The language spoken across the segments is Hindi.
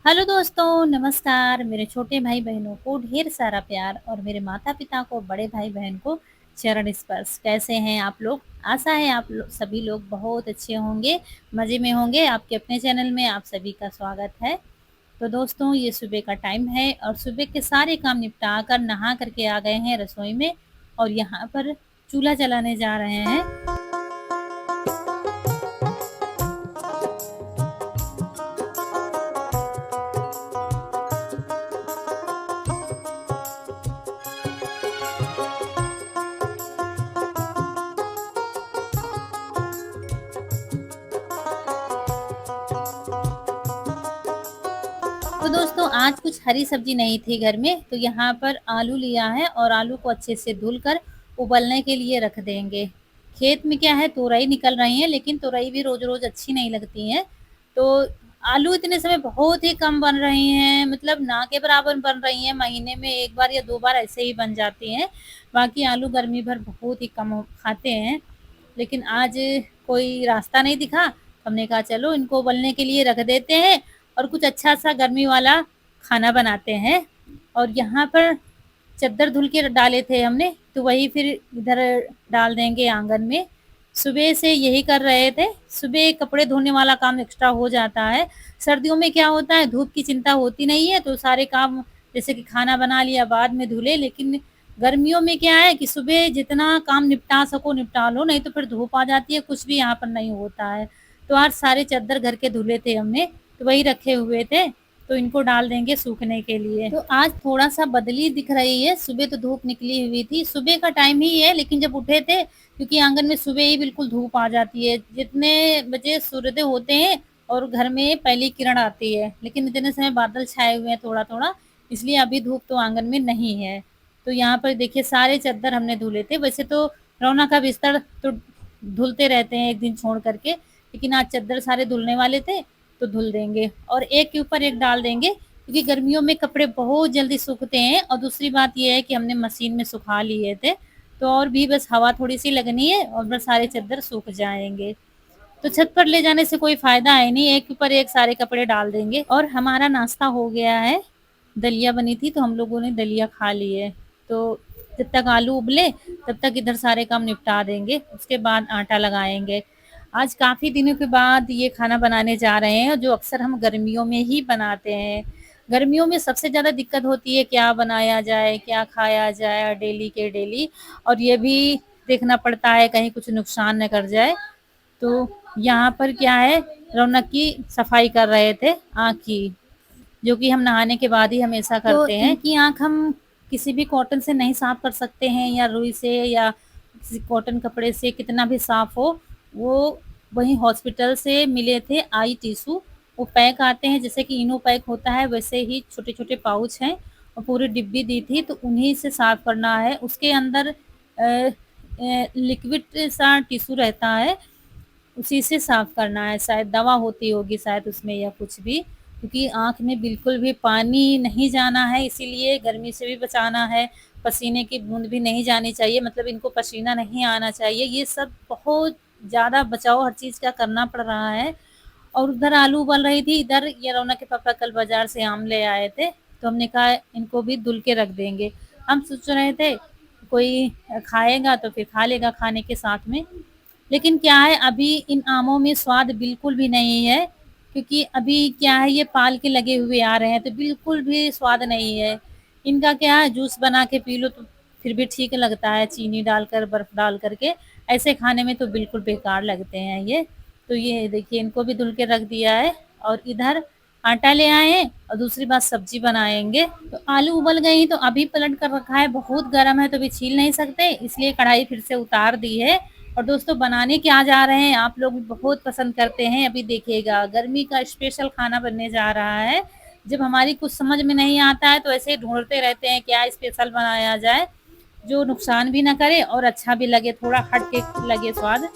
हेलो दोस्तों, नमस्कार। मेरे छोटे भाई बहनों को ढेर सारा प्यार और मेरे माता पिता को, बड़े भाई बहन को चरण स्पर्श। कैसे हैं आप लोग? आशा है आप सभी लोग बहुत अच्छे होंगे, मज़े में होंगे। आपके अपने चैनल में आप सभी का स्वागत है। तो दोस्तों, ये सुबह का टाइम है और सुबह के सारे काम निपटा कर नहा करके आ गए हैं रसोई में और यहाँ पर चूल्हा जलाने जा रहे हैं। तो दोस्तों, आज कुछ हरी सब्जी नहीं थी घर में, तो यहाँ पर आलू लिया है और आलू को अच्छे से धुलकर उबलने के लिए रख देंगे। खेत में क्या है, तोरई निकल रही है, लेकिन तोरई भी रोज रोज अच्छी नहीं लगती है। तो आलू इतने समय बहुत ही कम बन रही हैं, मतलब ना के बराबर बन रही हैं। महीने में एक बार या दो बार ऐसे ही बन जाती हैं। बाकी आलू गर्मी भर बहुत ही कम खाते हैं। लेकिन आज कोई रास्ता नहीं दिखा, हमने कहा चलो इनको उबलने के लिए रख देते हैं और कुछ अच्छा सा गर्मी वाला खाना बनाते हैं। और यहाँ पर चद्दर धुल के डाले थे हमने, तो वही फिर इधर डाल देंगे आंगन में। सुबह से यही कर रहे थे। सुबह कपड़े धोने वाला काम एक्स्ट्रा हो जाता है। सर्दियों में क्या होता है, धूप की चिंता होती नहीं है, तो सारे काम जैसे कि खाना बना लिया बाद में धुले। लेकिन गर्मियों में क्या है कि सुबह जितना काम निपटा सको निपटा लो, नहीं तो फिर धूप आ जाती है, कुछ भी यहाँ पर नहीं होता है। तो आज सारे चद्दर घर के धुले थे हमने, तो वही रखे हुए थे, तो इनको डाल देंगे सूखने के लिए। तो आज थोड़ा सा बदली दिख रही है। सुबह तो धूप निकली हुई थी, सुबह का टाइम ही है, लेकिन जब उठे थे, क्योंकि आंगन में सुबह ही बिल्कुल धूप आ जाती है। जितने बजे सूर्योदय होते हैं और घर में पहली किरण आती है, लेकिन इतने समय बादल छाए हुए हैं थोड़ा थोड़ा, इसलिए अभी धूप तो आंगन में नहीं है। तो यहाँ पर देखिए सारे चद्दर हमने धुले थे। वैसे तो रौनक का बिस्तर तो धुलते रहते हैं एक दिन छोड़ करके, लेकिन आज चद्दर सारे धुलने वाले थे, तो धुल देंगे और एक के ऊपर एक डाल देंगे, क्योंकि गर्मियों में कपड़े बहुत जल्दी सूखते हैं। और दूसरी बात ये है कि हमने मशीन में सुखा लिए थे, तो और भी बस हवा थोड़ी सी लगनी है और बस सारे चद्दर सूख जाएंगे। तो छत पर ले जाने से कोई फायदा है नहीं, एक के ऊपर एक सारे कपड़े डाल देंगे। और हमारा नाश्ता हो गया है, दलिया बनी थी तो हम लोगों ने दलिया खा ली है। तो जब तक आलू उबले तब तक इधर सारे काम निपटा देंगे, उसके बाद आटा लगाएंगे। आज काफ़ी दिनों के बाद ये खाना बनाने जा रहे हैं, जो अक्सर हम गर्मियों में ही बनाते हैं। गर्मियों में सबसे ज़्यादा दिक्कत होती है क्या बनाया जाए, क्या खाया जाए डेली के डेली, और ये भी देखना पड़ता है कहीं कुछ नुकसान न कर जाए। तो यहाँ पर क्या है, रौनक की सफाई कर रहे थे आँख की, जो कि हम नहाने के बाद ही हमेशा करते हैं। इनकी आँख हम किसी भी कॉटन से नहीं साफ कर सकते हैं, या रुई से, या किसी कॉटन कपड़े से, कितना भी साफ हो। वो वहीं हॉस्पिटल से मिले थे आई टिश्यू, वो पैक आते हैं जैसे कि इनो पैक होता है, वैसे ही छोटे छोटे पाउच हैं और पूरी डिब्बी दी थी, तो उन्हीं से साफ करना है। उसके अंदर लिक्विड सा टिश्यू रहता है, उसी से साफ करना है। शायद दवा होती होगी शायद उसमें, या कुछ भी, क्योंकि आँख में बिल्कुल भी पानी नहीं जाना है, इसीलिए गर्मी से भी बचाना है। पसीने की बूंद भी नहीं जानी चाहिए, मतलब इनको पसीना नहीं आना चाहिए। ये सब बहुत ज़्यादा बचाव हर चीज़ का करना पड़ रहा है। और उधर आलू उबल रही थी, इधर ये रौनक के पापा कल बाजार से आम ले आए थे, तो हमने कहा इनको भी धुल के रख देंगे। हम सोच रहे थे कोई खाएगा तो फिर खा लेगा खाने के साथ में। लेकिन क्या है, अभी इन आमों में स्वाद बिल्कुल भी नहीं है, क्योंकि अभी क्या है, ये पाल के लगे हुए आ रहे हैं, तो बिल्कुल भी स्वाद नहीं है। इनका क्या है, जूस बना के पी लो तो फिर भी ठीक लगता है, चीनी डालकर, बर्फ डाल करके। ऐसे खाने में तो बिल्कुल बेकार लगते हैं ये। तो ये देखिए इनको भी धुल के रख दिया है और इधर आटा ले आए हैं और दूसरी बात सब्जी बनाएंगे। तो आलू उबल गई तो अभी पलट कर रखा है, बहुत गर्म है तो अभी छील नहीं सकते, इसलिए कढ़ाई फिर से उतार दी है। और दोस्तों, बनाने क्या जा रहे हैं, आप लोग भी बहुत पसंद करते हैं। अभी देखिएगा, गर्मी का स्पेशल खाना बनने जा रहा है। जब हमारी कुछ समझ में नहीं आता है तो ऐसे ही ढूंढते रहते हैं क्या स्पेशल बनाया जाए, जो नुकसान भी ना करे और अच्छा भी लगे, थोड़ा हट के लगे स्वाद।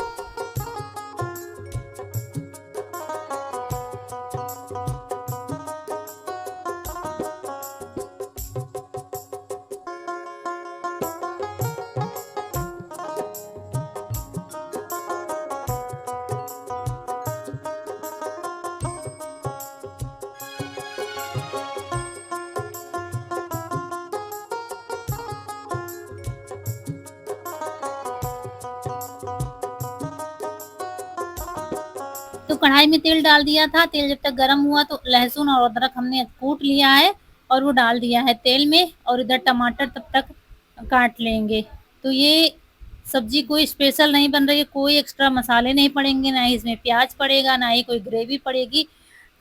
तो कढ़ाई में तेल डाल दिया था, तेल जब तक गर्म हुआ तो लहसुन और अदरक हमने कूट लिया है और वो डाल दिया है तेल में, और इधर टमाटर तब तक काट लेंगे। तो ये सब्जी कोई स्पेशल नहीं बन रही है, कोई एक्स्ट्रा मसाले नहीं पड़ेंगे, ना ही इसमें प्याज पड़ेगा, ना ही कोई ग्रेवी पड़ेगी।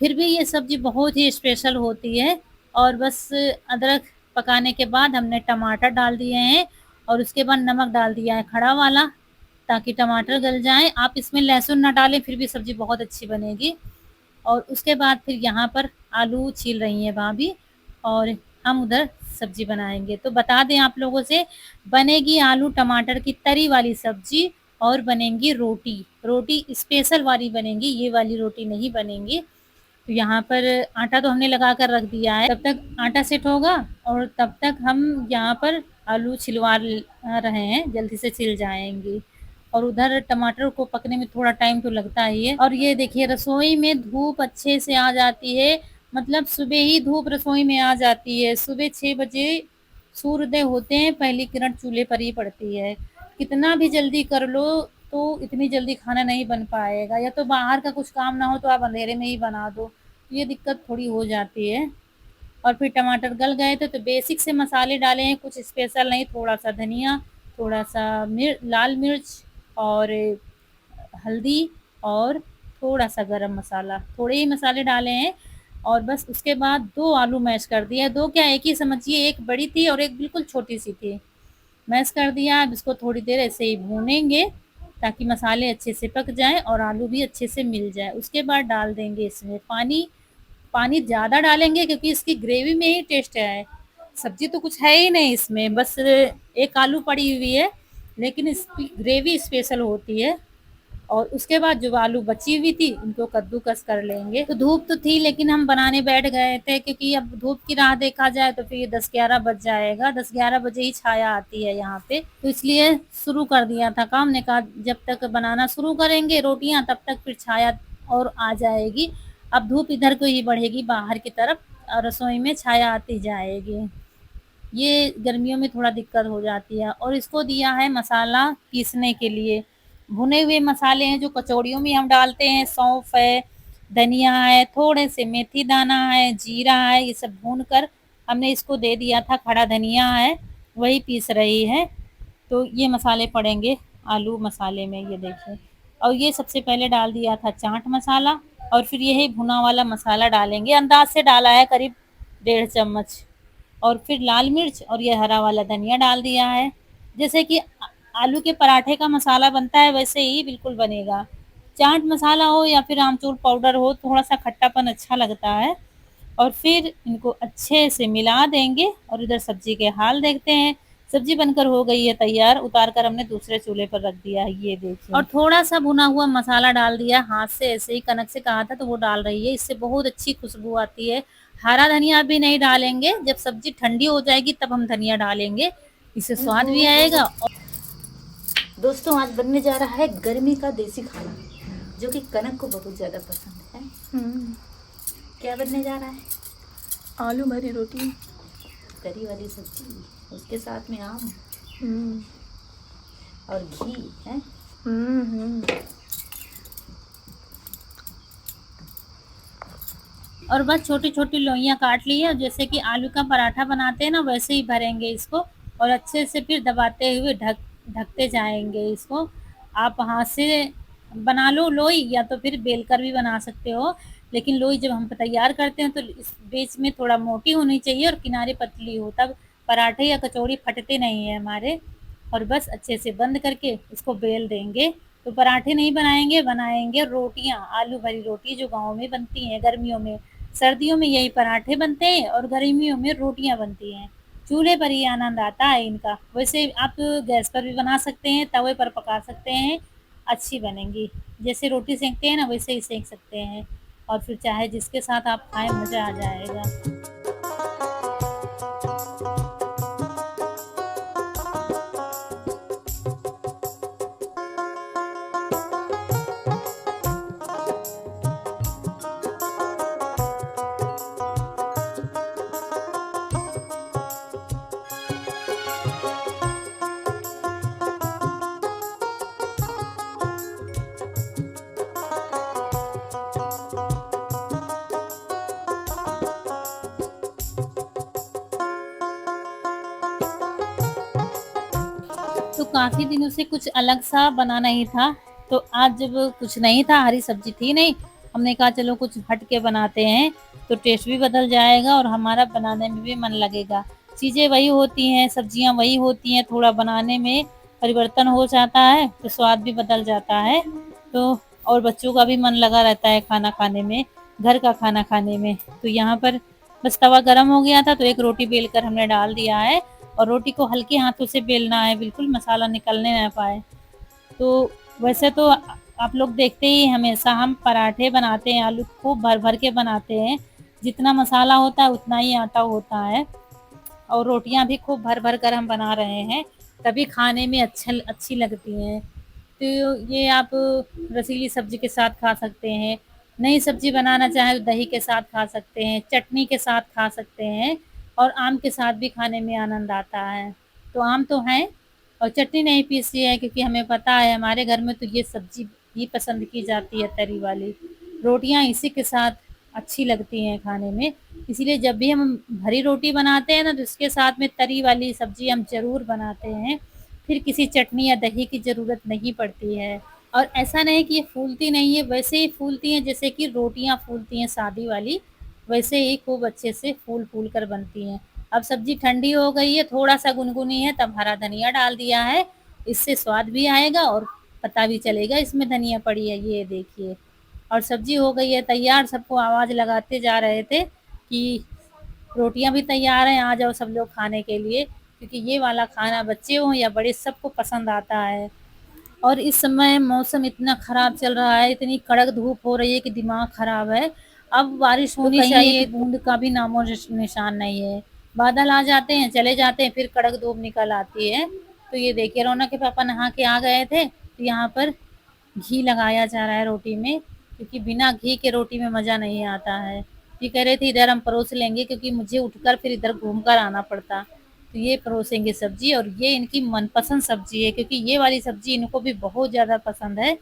फिर भी ये सब्जी बहुत ही स्पेशल होती है। और बस अदरक पकाने के बाद हमने टमाटर डाल दिए हैं और उसके बाद नमक डाल दिया है खड़ा वाला, ताकि टमाटर गल जाएँ। आप इसमें लहसुन ना डालें फिर भी सब्ज़ी बहुत अच्छी बनेगी। और उसके बाद फिर यहाँ पर आलू छील रही हैं भाभी और हम उधर सब्ज़ी बनाएँगे। तो बता दें आप लोगों से, बनेगी आलू टमाटर की तरी वाली सब्ज़ी और बनेंगी रोटी। रोटी स्पेशल वाली बनेंगी, ये वाली रोटी नहीं बनेंगी। तो यहाँ पर आटा तो हमने लगा कर रख दिया है, तब तक आटा सेट होगा और तब तक हम यहाँ पर आलू छिलवा रहे हैं, जल्दी से छिल जाएँगी। और उधर टमाटर को पकने में थोड़ा टाइम तो लगता ही है। और ये देखिए रसोई में धूप अच्छे से आ जाती है, मतलब सुबह ही धूप रसोई में आ जाती है। सुबह 6 बजे सूर्योदय होते हैं, पहली किरण चूल्हे पर ही पड़ती है। कितना भी जल्दी कर लो तो इतनी जल्दी खाना नहीं बन पाएगा, या तो बाहर का कुछ काम ना हो तो आप अंधेरे में ही बना दो, ये दिक्कत थोड़ी हो जाती है। और फिर टमाटर गल गए थे तो बेसिक से मसाले डाले हैं, कुछ स्पेशल नहीं, थोड़ा-सा धनिया, थोड़ा-सा लाल मिर्च और हल्दी और थोड़ा-सा गरम मसाला, थोड़े ही मसाले डाले हैं। और बस उसके बाद 2 आलू मैश कर दिए, 2 क्या 1 ही समझिए, 1 बड़ी थी और 1 बिल्कुल छोटी-सी थी। मैश कर दिया, अब इसको थोड़ी देर ऐसे ही भूनेंगे ताकि मसाले अच्छे से पक जाएँ और आलू भी अच्छे से मिल जाए। उसके बाद डाल देंगे इसमें पानी, पानी ज़्यादा डालेंगे क्योंकि इसकी ग्रेवी में ही टेस्ट है। सब्ज़ी तो कुछ है ही नहीं इसमें, बस 1 आलू पड़ी हुई है, लेकिन इसकी ग्रेवी स्पेशल होती है। और उसके बाद जो आलू बची हुई थी उनको कद्दूकस कर लेंगे। तो धूप तो थी लेकिन हम बनाने बैठ गए थे, क्योंकि अब धूप की राह देखा जाए तो फिर 10-11 बज जाएगा, 10-11 बजे ही छाया आती है यहाँ पे, तो इसलिए शुरू कर दिया था काम। ने कहा जब तक बनाना शुरू करेंगे रोटियां तब तक फिर छाया और आ जाएगी। अब धूप इधर को ही बढ़ेगी बाहर की तरफ और रसोई में छाया आती जाएगी। ये गर्मियों में थोड़ा दिक्कत हो जाती है। और इसको दिया है मसाला पीसने के लिए, भुने हुए मसाले हैं जो कचौड़ियों में हम डालते हैं, सौंफ है, धनिया है, थोड़े से मेथी दाना है, जीरा है, ये सब भून कर हमने इसको दे दिया था, खड़ा धनिया है, वही पीस रही है। तो ये मसाले पड़ेंगे आलू मसाले में, ये देखिए। और ये सबसे पहले डाल दिया था चाट मसाला और फिर यही भुना वाला मसाला डालेंगे, अंदाज से डाला है करीब 1.5 चम्मच। और फिर लाल मिर्च और ये हरा वाला धनिया डाल दिया है। जैसे कि आलू के पराठे का मसाला बनता है वैसे ही बिल्कुल बनेगा। चाट मसाला हो या फिर आमचूर पाउडर हो, थोड़ा-सा खट्टापन अच्छा लगता है। और फिर इनको अच्छे से मिला देंगे और इधर सब्जी के हाल देखते हैं। सब्जी बनकर हो गई है तैयार, उतार कर हमने दूसरे चूल्हे पर रख दिया है, ये देखिए। और थोड़ा-सा भुना हुआ मसाला डाल दिया, हाथ से ऐसे ही कनक से कहा था तो वो डाल रही है, इससे बहुत अच्छी खुशबू आती है। हरा धनिया भी नहीं डालेंगे, जब सब्जी ठंडी हो जाएगी तब हम धनिया डालेंगे, इससे स्वाद भी आएगा। और दोस्तों आज बनने जा रहा है गर्मी का देसी खाना, जो कि कनक को बहुत ज़्यादा पसंद है। क्या बनने जा रहा है? आलू भरी रोटी, तरी वाली सब्जी, उसके साथ में आम और घी है। और बस छोटी छोटी लोइयाँ काट ली है, जैसे कि आलू का पराठा बनाते हैं ना वैसे ही भरेंगे इसको और अच्छे से फिर दबाते हुए ढकते जाएंगे इसको। आप हाथ से बना लो लोई, या तो फिर बेलकर भी बना सकते हो, लेकिन लोई जब हम तैयार करते हैं तो इस बीच में थोड़ा मोटी होनी चाहिए और किनारे पतली हो, तब पराठे या कचौड़ी फटते नहीं है हमारे। और बस अच्छे से बंद करके इसको बेल देंगे। तो पराठे नहीं बनाएंगे, बनाएंगे रोटियां, आलू भरी रोटी जो गाँव में बनती हैं गर्मियों में। सर्दियों में यही पराठे बनते हैं और गर्मियों में रोटियां बनती हैं। चूल्हे पर ही आनंद आता है इनका। वैसे आप गैस पर भी बना सकते हैं, तवे पर पका सकते हैं, अच्छी बनेंगी। जैसे रोटी सेंकते हैं ना वैसे ही सेंक सकते हैं, और फिर चाहे जिसके साथ आप खाएं मज़ा आ जाएगा। काफ़ी दिनों से कुछ अलग-सा बनाना ही था, तो आज जब कुछ नहीं था, हरी सब्ज़ी थी नहीं, हमने कहा चलो कुछ हट के बनाते हैं, तो टेस्ट भी बदल जाएगा और हमारा बनाने में भी मन लगेगा। चीज़ें वही होती हैं, सब्जियाँ वही होती हैं, थोड़ा बनाने में परिवर्तन हो जाता है, तो स्वाद भी बदल जाता है। तो और बच्चों का भी मन लगा रहता है खाना खाने में, घर का खाना खाने में। तो यहाँ पर बस तवा गरम हो गया था, तो एक रोटी बेल कर हमने डाल दिया है और रोटी को हल्के हाथों से बेलना है, बिल्कुल मसाला निकलने ना पाए। तो वैसे तो आप लोग देखते ही हमेशा हम पराठे बनाते हैं, आलू खूब भर-भर के बनाते हैं, जितना मसाला होता है उतना ही आटा होता है और रोटियाँ भी खूब भर-भर कर हम बना रहे हैं, तभी खाने में अच्छी लगती हैं। तो ये आप रसीली सब्ज़ी के साथ खा सकते हैं, नई सब्ज़ी बनाना चाहें तो दही के साथ खा सकते हैं, चटनी के साथ खा सकते हैं और आम के साथ भी खाने में आनंद आता है। तो आम तो हैं और चटनी नहीं पीसी है क्योंकि हमें पता है हमारे घर में तो ये सब्ज़ी ही पसंद की जाती है तरी वाली। रोटियाँ इसी के साथ अच्छी लगती हैं खाने में, इसीलिए जब भी हम हरी रोटी बनाते हैं ना तो इसके साथ में तरी वाली सब्ज़ी हम ज़रूर बनाते हैं। फिर किसी चटनी या दही की ज़रूरत नहीं पड़ती है और ऐसा नहीं कि ये फूलती नहीं है, वैसे ही फूलती हैं जैसे कि रोटियाँ फूलती हैं सादी वाली, वैसे ही खूब अच्छे से फूल-फूल कर बनती हैं। अब सब्ज़ी ठंडी हो गई है, थोड़ा-सा गुनगुनी है तब हरा धनिया डाल दिया है, इससे स्वाद भी आएगा और पता भी चलेगा इसमें धनिया पड़ी है, ये देखिए। और सब्ज़ी हो गई है तैयार, सबको आवाज़ लगाते जा रहे थे कि रोटियाँ भी तैयार हैं, आ जाओ सब लोग खाने के लिए, क्योंकि ये वाला खाना बच्चे हों या बड़े सबको पसंद आता है। और इस समय मौसम इतना ख़राब चल रहा है, इतनी कड़क धूप हो रही है कि दिमाग ख़राब है। अब बारिश होनी चाहिए, बूँद का भी नामो-निशान नहीं है। बादल आ जाते हैं, चले जाते हैं, फिर कड़क धूप निकल आती है। तो ये देखिए रौनक के पापा नहा के आ गए थे, तो यहाँ पर घी लगाया जा रहा है रोटी में, क्योंकि बिना घी के रोटी में मज़ा नहीं आता है। ये कह रहे थे इधर हम परोस लेंगे क्योंकि मुझे उठकर फिर इधर घूम कर आना पड़ता। तो ये परोसेंगे सब्ज़ी और ये इनकी मनपसंद सब्ज़ी है क्योंकि ये वाली सब्ज़ी इनको भी बहुत ज़्यादा पसंद है।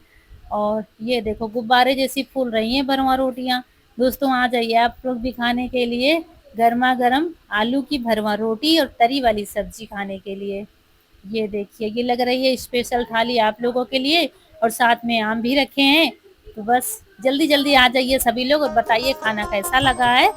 और ये देखो गुब्बारे जैसी फूल रही हैं भरवां रोटियाँ। दोस्तों आ जाइए आप लोग भी खाने के लिए गरमा-गरम आलू की भरवां रोटी और तरी वाली सब्ज़ी खाने के लिए। ये देखिए ये लग रही है स्पेशल थाली आप लोगों के लिए और साथ में आम भी रखे हैं। तो बस जल्दी-जल्दी आ जाइए सभी लोग और बताइए खाना कैसा लगा है?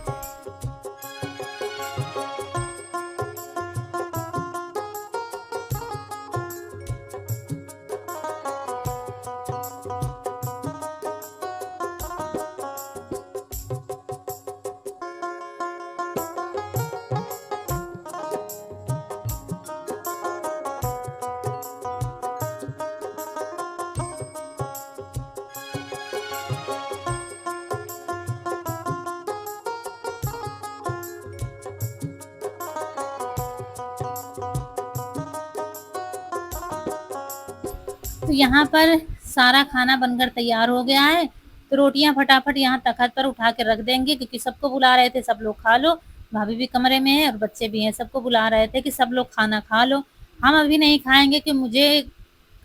तो यहाँ पर सारा खाना बनकर तैयार हो गया है, तो रोटियाँ फटाफट यहाँ तख़्त पर उठा के रख देंगे क्योंकि सबको बुला रहे थे, सब लोग खा लो। भाभी भी कमरे में है और बच्चे भी हैं, सबको बुला रहे थे कि सब लोग खाना खा लो। हम अभी नहीं खाएँगे कि मुझे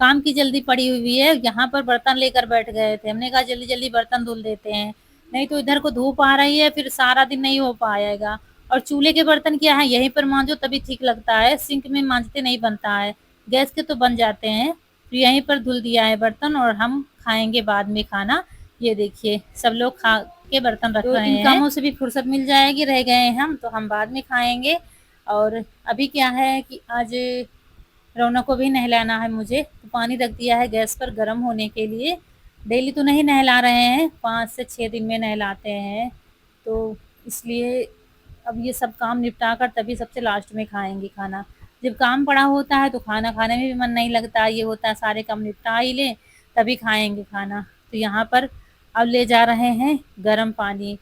काम की जल्दी पड़ी हुई है, यहाँ पर बर्तन लेकर बैठ गए थे। हमने कहा जल्दी-जल्दी बर्तन धुल देते हैं, नहीं तो इधर को धूप आ रही है, फिर सारा दिन नहीं हो पाएगा। और चूल्हे के बर्तन क्या है, यहीं पर मांजो तभी ठीक लगता है, सिंक में मांजते नहीं बनता है। गैस के तो बन जाते हैं, तो यहीं पर धुल दिया है बर्तन और हम खाएँगे बाद में खाना। ये देखिए सब लोग खा के बर्तन रख रहे हैं। इन कामों से भी फुर्सत मिल जाएगी, रह गए हैं हम, तो हम बाद में खाएँगे। और अभी क्या है कि आज रौनक को भी नहलाना है मुझे, तो पानी रख दिया है गैस पर गरम होने के लिए। डेली तो नहीं नहला रहे हैं, 5 से 6 दिन में नहलाते हैं, तो इसलिए अब ये सब काम निपटा कर तभी सबसे लास्ट में खाएँगे खाना। जब काम पड़ा होता है तो खाना खाने में भी मन नहीं लगता, ये होता है सारे काम निपटा ही लें, तभी खाएँगे खाना। तो यहाँ पर अब ले जा रहे हैं गरम पानी।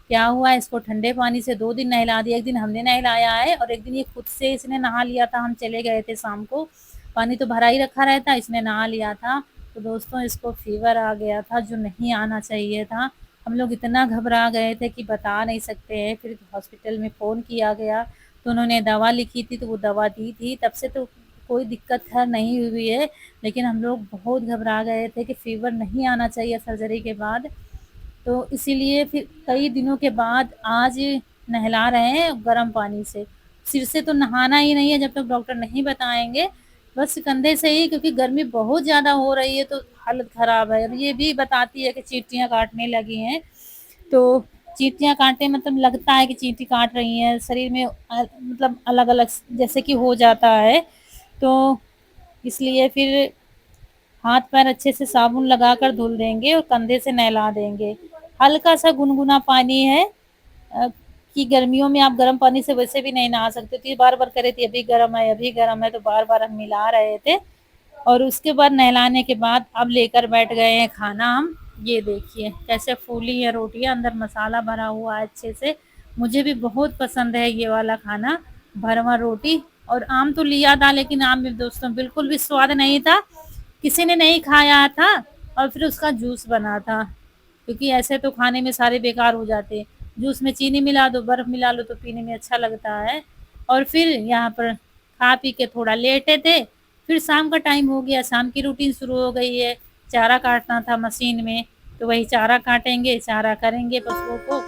क्या हुआ इसको ठंडे पानी से 2 दिन नहला दिया, 1 दिन हमने नहलाया है और 1 दिन ये खुद से इसने नहा लिया था, हम चले गए थे शाम को। पानी तो भरा ही रखा रहता, इसने नहा लिया था। तो दोस्तों इसको फ़ीवर आ गया था जो नहीं आना चाहिए था। हम लोग इतना घबरा गए थे कि बता नहीं सकते हैं, फिर हॉस्पिटल में फ़ोन किया गया, तो उन्होंने दवा लिखी थी, तो वो दवा दी थी। तब से तो कोई दिक्कत ख़ैर नहीं हुई है, लेकिन हम लोग बहुत घबरा गए थे कि फ़ीवर नहीं आना चाहिए सर्जरी के बाद। तो इसीलिए फिर कई दिनों के बाद आज नहला रहे हैं गर्म पानी से। सिर से तो नहाना ही नहीं है जब तक डॉक्टर नहीं बताएँगे, बस कंधे से ही, क्योंकि गर्मी बहुत ज़्यादा हो रही है तो हालत ख़राब है। और ये भी बताती है कि चींटियाँ काटने लगी हैं, तो चींटियाँ काटने मतलब लगता है कि चींटी काट रही हैं, शरीर में मतलब अलग-अलग जैसे कि हो जाता है, तो इसलिए फिर हाथ-पैर अच्छे से साबुन लगाकर धुल देंगे और कंधे से नहला देंगे। हल्का-सा गुनगुना पानी है, अ, कि गर्मियों में आप गर्म पानी से वैसे भी नहीं नहा सकते, तो ये बार-बार कह रही थी अभी गर्म है, अभी गर्म है, तो बार-बार हम मिला रहे थे। और उसके बाद नहलाने के बाद अब लेकर बैठ गए हैं खाना हम। ये देखिए कैसे फूली है रोटियाँ, अंदर मसाला भरा हुआ है अच्छे से। मुझे भी बहुत पसंद है ये वाला खाना, भरवा रोटी। और आम तो लिया था, लेकिन आम में दोस्तों बिल्कुल भी स्वाद नहीं था। किसी ने नहीं खाया था और फिर उसका जूस बना था, क्योंकि ऐसे तो खाने में सारे बेकार हो जाते। जूस में चीनी मिला दो, बर्फ मिला लो, तो पीने में अच्छा लगता है। और फिर यहाँ पर खा पी के थोड़ा लेटे थे, फिर शाम का टाइम हो गया, शाम की रूटीन शुरू हो गई है। चारा काटना था मशीन में, तो वही चारा काटेंगे, चारा करेंगे पशुओं को।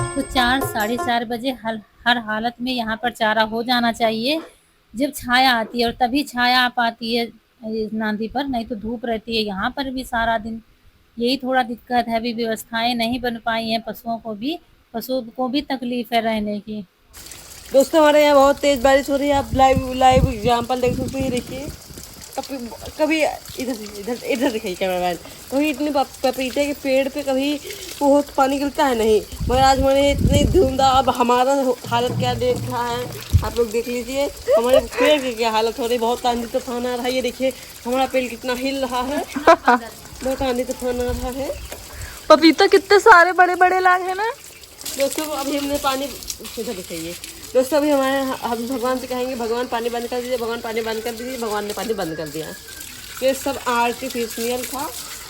तो 4 साढ़े 4 बजे हर हालत में यहाँ पर चारा हो जाना चाहिए। जब छाया आती है, और तभी छाया आ पाती है इस नांदी पर, नहीं तो धूप रहती है यहाँ पर भी सारा दिन। यही थोड़ा दिक्कत है, अभी व्यवस्थाएँ नहीं बन पाई हैं पशुओं को भी तकलीफ़ है रहने की। दोस्तों हमारे यहाँ बहुत तेज बारिश हो रही है। आप लाइव लाइव एग्जाम्पल देख सकते हैं। देखिए कभी कभी इधर इधर इधर दिखाइए कैमरामैन। कभी इतने पपीते के पेड़ पे कभी बहुत पानी गिरता है नहीं, मगर आज हमारे इतनी धुंधा। अब हमारा हालत क्या देख रहा है आप लोग देख लीजिए। हमारे पेड़ की क्या हालत हो रही, बहुत आंधी तूफान आ रहा है। ये देखिए हमारा पेड़ कितना हिल रहा है। बहुत आंधी तूफान आ रहा है। पपीता कितने सारे बड़े बड़े लाए हैं ना दोस्तों अभी हमने पानी इधर दिखाइए। दोस्तों अभी हम भगवान से कहेंगे भगवान पानी बंद कर दीजिए, भगवान पानी बंद कर दीजिए। भगवान ने पानी बंद कर दिया। ये सब आर्टिफिशियल था,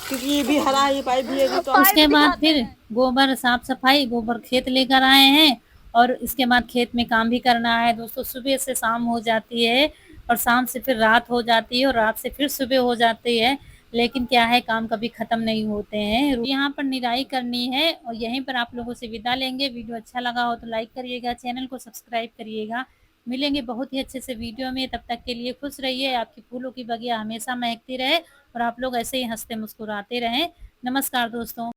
क्योंकि ये भी हरा है, ये पाइप भी है तो उसके बाद फिर गोबर साफ सफाई, गोबर खेत लेकर आए हैं, और इसके बाद खेत में काम भी करना है दोस्तों। सुबह से शाम हो जाती है, और शाम से फिर रात हो जाती है, और रात से फिर सुबह हो जाती है। लेकिन क्या है, काम कभी खत्म नहीं होते हैं। यहाँ पर निराई करनी है, और यहीं पर आप लोगों से विदा लेंगे। वीडियो अच्छा लगा हो तो लाइक करिएगा, चैनल को सब्सक्राइब करिएगा। मिलेंगे बहुत ही अच्छे से वीडियो में, तब तक के लिए खुश रहिए। आपकी फूलों की बगिया हमेशा महकती रहे, और आप लोग ऐसे ही हंसते मुस्कुराते रहें। नमस्कार दोस्तों।